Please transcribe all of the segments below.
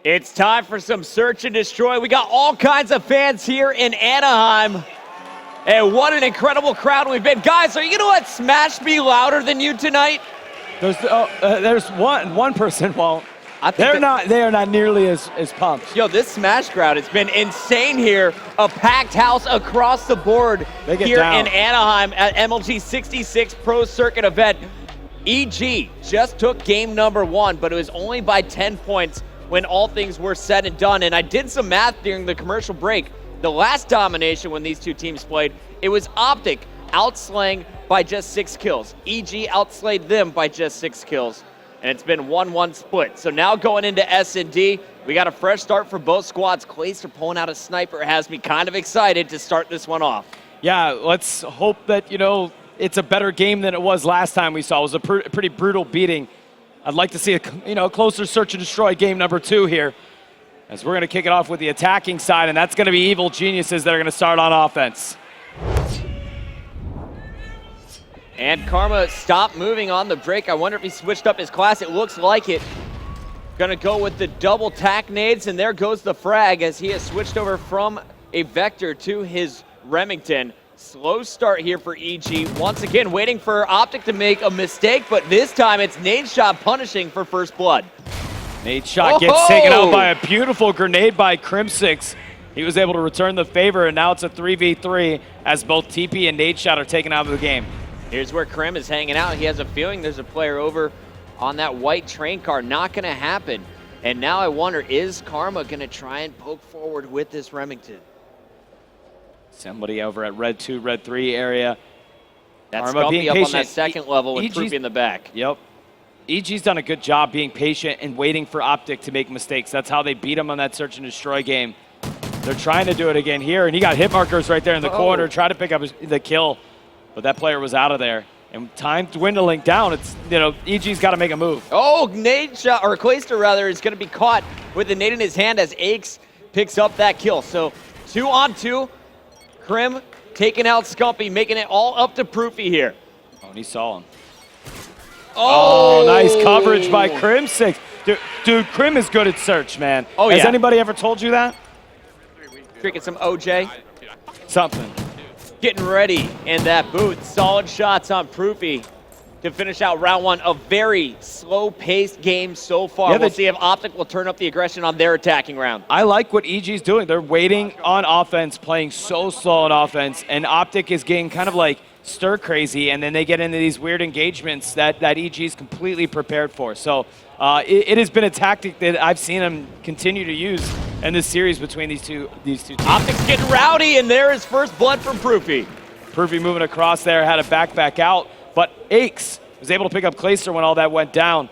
It's time for some search and destroy. We got all kinds of fans here in Anaheim. And what an incredible crowd we've been. Guys, are you going to let Smash be louder than you tonight? There's one person won't. They are not nearly as pumped. Yo, this Smash crowd has been insane here. A packed house across the board here down in Anaheim at MLG 66 Pro Circuit event. EG just took game number 1, but it was only by 10 points when all things were said and done. And I did some math during the commercial break. The last domination when these two teams played, it was OpTic outslaying by just 6 kills. EG outslayed them by just 6 kills. And it's been 1-1 split. So now going into S&D, we got a fresh start for both squads. Clayster pulling out a sniper has me kind of excited to start this one off. Yeah, let's hope that, it's a better game than it was last time we saw. It was a pretty brutal beating. I'd like to see a closer search and destroy game number 2 here, as we're going to kick it off with the attacking side, and that's going to be Evil Geniuses that are going to start on offense. And Karma stopped moving on the break. I wonder if he switched up his class. It looks like it. Gonna go with the double tack nades, and there goes the frag as he has switched over from a Vector to his Remington. Slow start here for EG. Once again, waiting for OpTic to make a mistake, but this time it's Nadeshot punishing for first blood. Nadeshot gets taken out by a beautiful grenade by Crimsix. He was able to return the favor, and now it's a 3v3 as both TP and Nadeshot are taken out of the game. Here's where Krim is hanging out. He has a feeling there's a player over on that white train car. Not going to happen. And now I wonder, is Karma going to try and poke forward with this Remington? Somebody over at Red 2, Red 3 area. That's Karma being up patient. on that second level with Proofy in the back. Yep. EG's done a good job being patient and waiting for OpTic to make mistakes. That's how they beat him on that search and destroy game. They're trying to do it again here, and he got hit markers right there in the corner, tried to pick up the kill. But that player was out of there. And time dwindling down, it's, EG's got to make a move. Oh, Nadeshot, or Clayster rather, is going to be caught with the nade in his hand as Aches picks up that kill. So 2-on-2, Krim taking out Scumpy, making it all up to Proofy here. Oh, and he saw him. Oh, nice coverage by Crimsix. Dude, Krim is good at search, man. Oh, Has anybody ever told you that? Drinking some OJ. Something. Getting ready in that booth. Solid shots on Proofy to finish out round 1. A very slow-paced game so far. We'll see if OpTic will turn up the aggression on their attacking round. I like what EG's doing. They're waiting on offense, playing so slow on offense, and OpTic is getting kind of like stir-crazy, and then they get into these weird engagements that EG's completely prepared for. So it has been a tactic that I've seen them continue to use in this series between these two teams. OpTic's getting rowdy, and there is first blood from Proofy. Proofy moving across there, had a back out, but Aches was able to pick up Clayster when all that went down.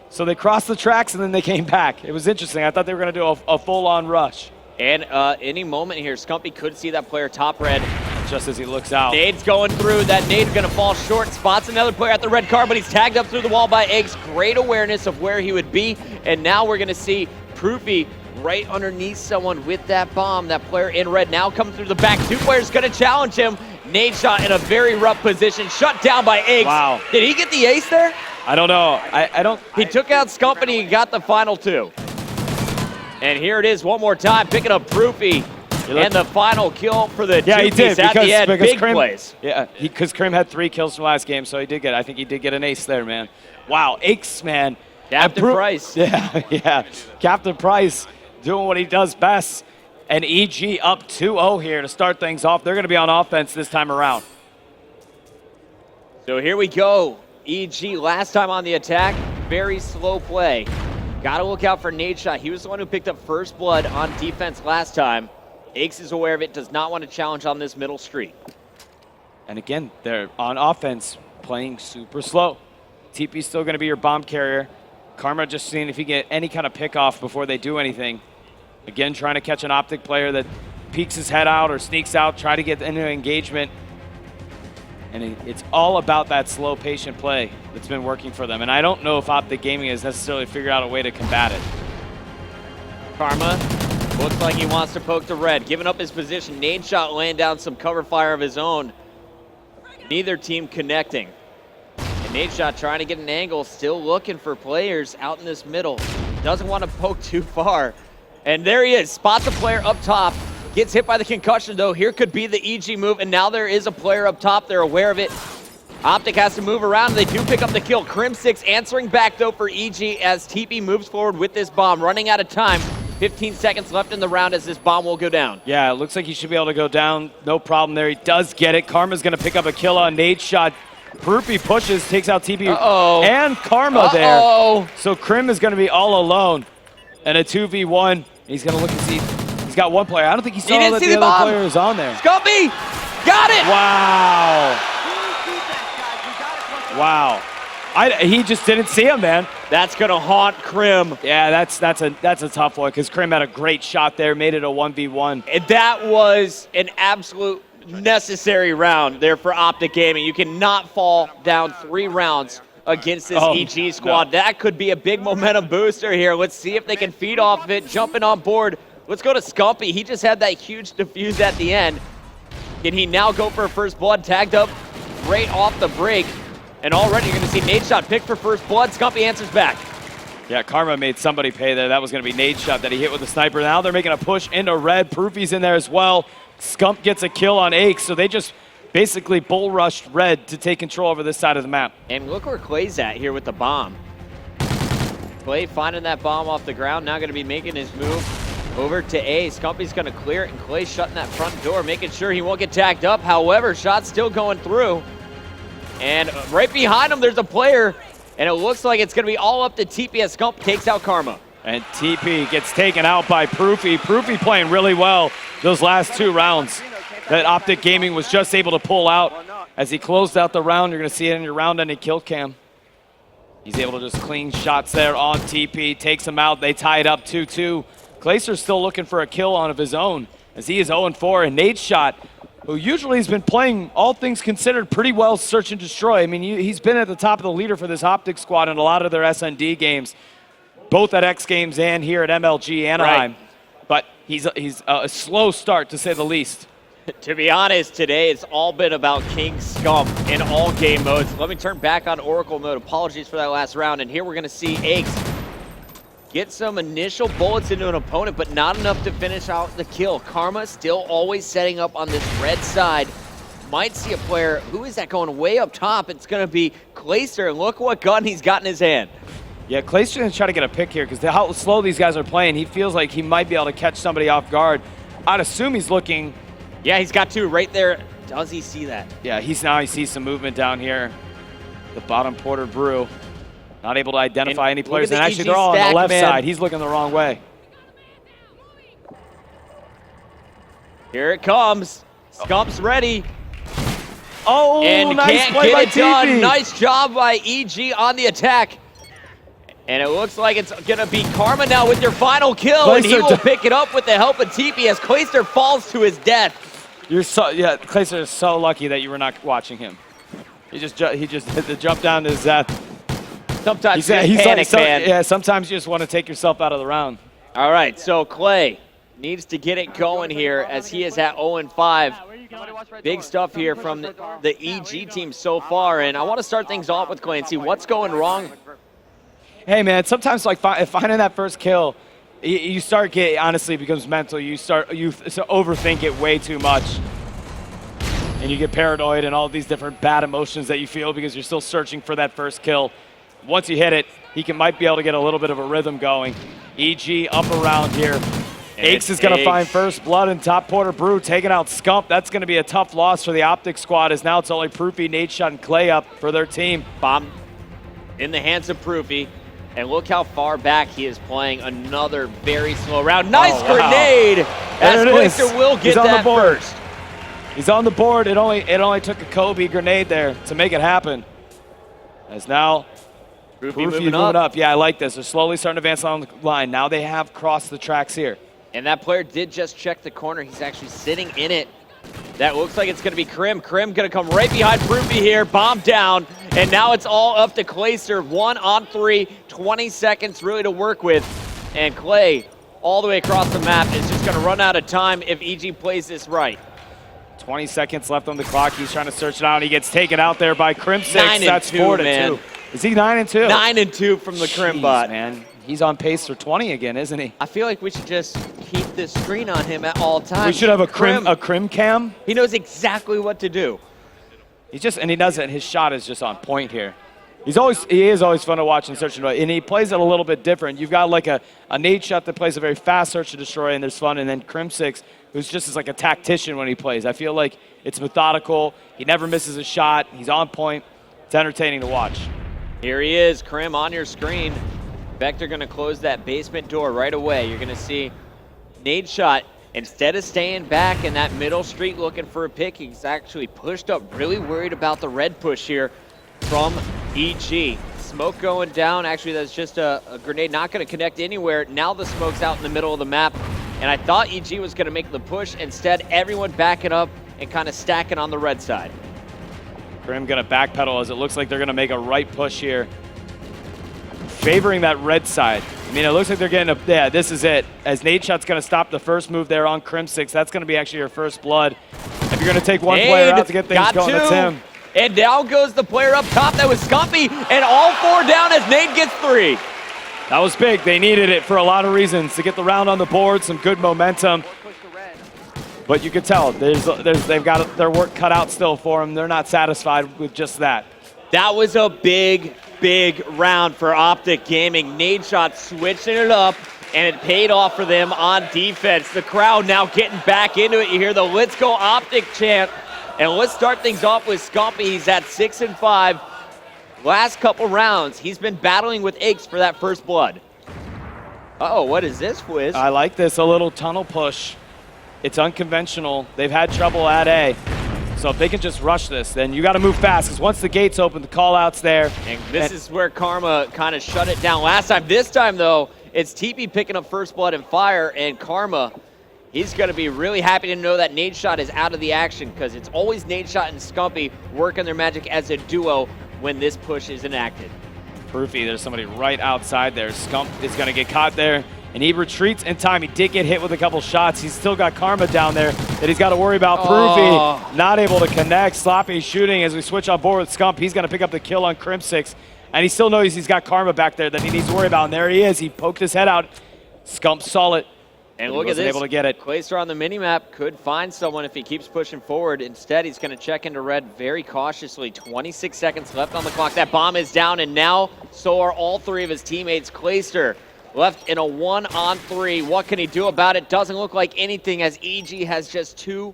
So they crossed the tracks, and then they came back. It was interesting. I thought they were going to do a full-on rush. And any moment here, Scumpy could see that player top red. Just as he looks out. Nade's going through. That nade going to fall short. Spots another player at the red car, but he's tagged up through the wall by Eggs. Great awareness of where he would be. And now we're going to see Proofy right underneath someone with that bomb. That player in red now coming through the back. 2 players going to challenge him. Nadeshot in a very rough position. Shut down by Eggs. Wow. Did he get the ace there? I don't know. I don't. He took out Scumpany and got the final 2. And here it is one more time, picking up Proofy. And the final kill for the two-piece at the end. Big Krim, plays. Yeah, because Krim had 3 kills from last game, so I think he did get an ace there, man. Wow, Aches, man. Captain Price. Yeah. Captain Price doing what he does best. And EG up 2-0 here to start things off. They're going to be on offense this time around. So here we go. EG last time on the attack, very slow play. Got to look out for Nadeshot. He was the one who picked up first blood on defense last time. Aches is aware of it, does not want to challenge on this middle street. And again, they're on offense, playing super slow. TP's still going to be your bomb carrier. Karma just seeing if he can get any kind of pick off before they do anything. Again, trying to catch an OpTic player that peeks his head out or sneaks out, try to get into engagement. And it's all about that slow, patient play that's been working for them. And I don't know if OpTic Gaming has necessarily figured out a way to combat it. Karma looks like he wants to poke the red, giving up his position. Nadeshot laying down some cover fire of his own. Neither team connecting. And Nadeshot trying to get an angle, still looking for players out in this middle. doesn't want to poke too far. And there he is, spots a player up top, gets hit by the concussion though. Here could be the EG move, and now there is a player up top. They're aware of it. OpTic has to move around. They do pick up the kill. Crim6 answering back though for EG as TP moves forward with this bomb, running out of time. 15 seconds left in the round as this bomb will go down. Yeah, it looks like he should be able to go down. No problem there. He does get it. Karma's going to pick up a kill on Nade's shot. Proofy pushes, takes out TP and Karma there. So Crim is going to be all alone. And a 2v1. He's going to look and see. He's got one player. I don't think he saw that the other player is on there. Scumpy! Got it! Wow. Wow. He just didn't see him, man. That's going to haunt Crim. Yeah, that's a tough one because Crim had a great shot there, made it a 1v1. And that was an absolute necessary round there for OpTic Gaming. You cannot fall down 3 rounds against this EG squad. No. That could be a big momentum booster here. Let's see if they can feed off of it, jumping on board. Let's go to Scumpy. He just had that huge defuse at the end. Can he now go for a first blood? Tagged up right off the break. And already you're going to see Nade shot pick for first blood. Scumpy answers back. Yeah, Karma made somebody pay there. That was going to be Nade shot that he hit with the sniper. Now they're making a push into red. Proofy's in there as well. Scump gets a kill on Aches, so they just basically bull rushed red to take control over this side of the map. And look where Clay's at here with the bomb. Clay finding that bomb off the ground, now going to be making his move over to A. Scumpy's going to clear it, and Clay shutting that front door, making sure he won't get tagged up. However, shot's still going through. And right behind him, there's a player, and it looks like it's going to be all up to TP as Scump takes out Karma. And TP gets taken out by Proofy. Proofy playing really well those last 2 rounds that OpTic Gaming was just able to pull out. As he closed out the round, you're going to see it in your round-ending kill cam. He's able to just clean shots there on TP, takes him out. They tie it up 2-2. Glacer's still looking for a kill on of his own as he is 0-4. And Nade's shot, who usually has been playing, all things considered, pretty well search and destroy. I mean, he's been at the top of the leader for this OpTic squad in a lot of their SND games, both at X Games and here at MLG Anaheim. Right. But he's a slow start, to say the least. To be honest, today it's all been about King Scump in all game modes. Let me turn back on Oracle mode. Apologies for that last round. And here we're going to see Aches get some initial bullets into an opponent, but not enough to finish out the kill. Karma still always setting up on this red side. Might see a player, who is that going way up top? It's going to be Glacer, and look what gun he's got in his hand. Yeah, Glacer's going to try to get a pick here because how slow these guys are playing. He feels like he might be able to catch somebody off guard. I'd assume he's looking. Yeah, he's got 2 right there. Does he see that? Yeah, he sees some movement down here. The bottom Porter Brew. Not able to identify any players. And actually, they're all on the left side. He's looking the wrong way. Here it comes. Scump's ready. Oh, and nice can't play by get it done. TP. Nice job by EG on the attack. And it looks like it's going to be Karma now with your final kill. Glacer, and he will pick it up with the help of TP as Glacer falls to his death. Glacer is so lucky that you were not watching him. He just hit the jump down to his death. Sometimes he's panic, man. Yeah, sometimes you just want to take yourself out of the round. All right, so Clay needs to get it going here as he is at 0-5. Big stuff here from the EG team so far, and I want to start things off with Clay and see what's going wrong. Hey, man, sometimes like finding that first kill, you start getting, honestly, it becomes mental. You overthink it way too much. And you get paranoid and all these different bad emotions that you feel because you're still searching for that first kill. Once you hit it, he might be able to get a little bit of a rhythm going. EG up around here. Aches is going to find first blood, and top Porter Brew taking out Scump. That's going to be a tough loss for the OpTic squad, as now it's only Proofy, Nade shot, and Clay up for their team. Bomb in the hands of Proofy. And look how far back he is playing. Another very slow round. Nice grenade! As Glacer will get that first. He's on the board. It only took a Kobe grenade there to make it happen. As now Proofy moving up. Yeah, I like this. They're slowly starting to advance on the line. Now they have crossed the tracks here. And that player did just check the corner. He's actually sitting in it. That looks like it's going to be Crim. Crim going to come right behind Proofy here. Bomb down. And now it's all up to Glacer. 1-on-3. 20 seconds really to work with. And Clay, all the way across the map, is just going to run out of time if EG plays this right. 20 seconds left on the clock. He's trying to search it out. He gets taken out there by Crim6. That's 4-2. Is he 9-2? 9-2 from the Crim bot. Man, he's on pace for 20 again, isn't he? I feel like we should just keep this screen on him at all times. We should have a crim cam. He knows exactly what to do. He does it, and his shot is just on point here. He is always fun to watch in Search and Destroy, and he plays it a little bit different. You've got like a nade shot that plays a very fast Search and Destroy, and there's fun, and then Crim6, who's just like a tactician when he plays. I feel like it's methodical. He never misses a shot. He's on point. It's entertaining to watch. Here he is, Crim on your screen. Vector going to close that basement door right away. You're going to see nade shot. Instead of staying back in that middle street looking for a pick, he's actually pushed up, really worried about the red push here from EG. Smoke going down. Actually, that's just a grenade, not going to connect anywhere. Now the smoke's out in the middle of the map, and I thought EG was going to make the push. Instead, everyone backing up and kind of stacking on the red side. Crim going to backpedal as it looks like they're going to make a right push here, favoring that red side. I mean, it looks like they're getting a, yeah, this is it. As nade shot's going to stop the first move there on Crim6, that's going to be actually your first blood. If you're going to take one player out to get things going, that's him. And down goes the player up top. That was Scumpy, and all four down as Nate gets 3. That was big. They needed it for a lot of reasons to get the round on the board, some good momentum. But you could tell they've got their work cut out still for them. They're not satisfied with just that. That was a big round for OpTic Gaming. Nade shot switching it up, and it paid off for them on defense. The crowd now getting back into it. You hear the "Let's go OpTic" chant. And let's start things off with Scumpy. He's at 6-5. Last couple rounds, he's been battling with Aches for that first blood. Uh-oh, what is this, Fwiz? I like this, a little tunnel push. It's unconventional. They've had trouble at A. So if they can just rush this, then you got to move fast, because once the gate's open, the call-out's there. And this is where Karma kind of shut it down last time. This time, though, it's TP picking up first blood and fire, and Karma, he's going to be really happy to know that nade shot is out of the action, because it's always nade shot and Scumpy working their magic as a duo when this push is enacted. Proofy, there's somebody right outside there. Scump is going to get caught there, and he retreats in time. He did get hit with a couple shots. He's still got Karma down there that he's got to worry about. Proofy not able to connect. Sloppy shooting as we switch on board with Scump. He's going to pick up the kill on Crim6, and he still knows he's got Karma back there that he needs to worry about, and there he is. He poked his head out. Scump saw it. And look at this, able to get it. Clayster on the minimap could find someone if he keeps pushing forward. Instead, he's going to check into red very cautiously. 26 seconds left on the clock. That bomb is down, and now so are all three of his teammates. Clayster left in a 1-on-3. What can he do about it? Doesn't look like anything, as EG has just too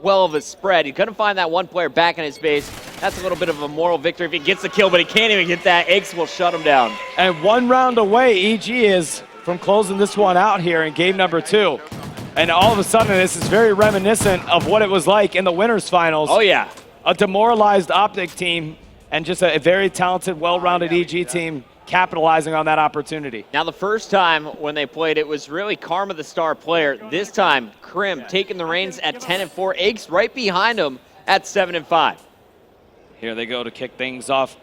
well of a spread. He couldn't find that one player back in his base. That's a little bit of a moral victory if he gets the kill, but he can't even get that. Aches will shut him down. And 1 round away, EG is from closing this one out here in game number 2. And all of a sudden, this is very reminiscent of what it was like in the winners finals. Oh, yeah. A demoralized OpTic team and just a very talented, well-rounded EG team capitalizing on that opportunity. Now, the first time when they played, it was really Karma the star player. This time, Crim taking the reins at 10-4. Aches right behind him at 7-5. Here they go to kick things off.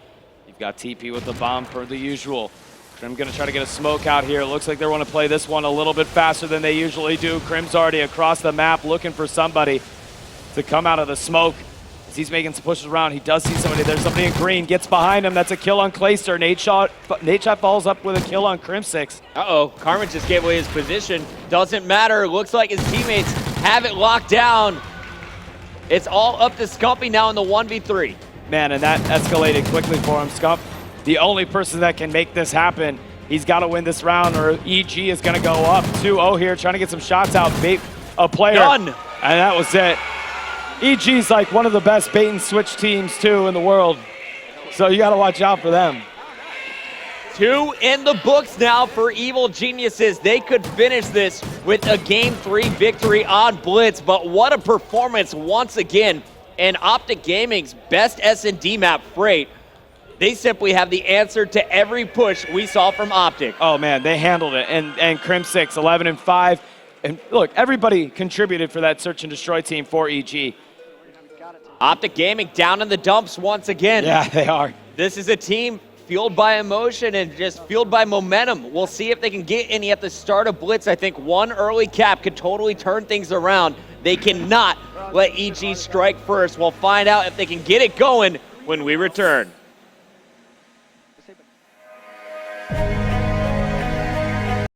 You've got TP with the bomb per the usual. Crim going to try to get a smoke out here. It looks like they want to play this one a little bit faster than they usually do. Crim's already across the map looking for somebody to come out of the smoke. As he's making some pushes around, he does see somebody. There's somebody in green. Gets behind him. That's a kill on Clayster. Nade shot falls up with a kill on Crim6. Uh-oh. Karma just gave away his position. Doesn't matter. Looks like his teammates have it locked down. It's all up to Scumpy now in the 1v3. Man, and that escalated quickly for him. Scump, the only person that can make this happen. He's got to win this round, or EG is going to go up 2-0 here, trying to get some shots out. Bait a player. Done. And that was it. EG's like one of the best bait and switch teams, too, in the world. So you got to watch out for them. 2 in the books now for Evil Geniuses. They could finish this with a Game 3 victory on Blitz, but what a performance once again. And OpTic Gaming's best S&D map, Freight. They simply have the answer to every push we saw from OpTic. Oh, man, they handled it. And Crim6, 11-5. And look, everybody contributed for that search and destroy team for EG. OpTic Gaming down in the dumps once again. Yeah, they are. This is a team fueled by emotion and just fueled by momentum. We'll see if they can get any at the start of Blitz. I think one early cap could totally turn things around. They cannot let EG strike first. We'll find out if they can get it going when we return.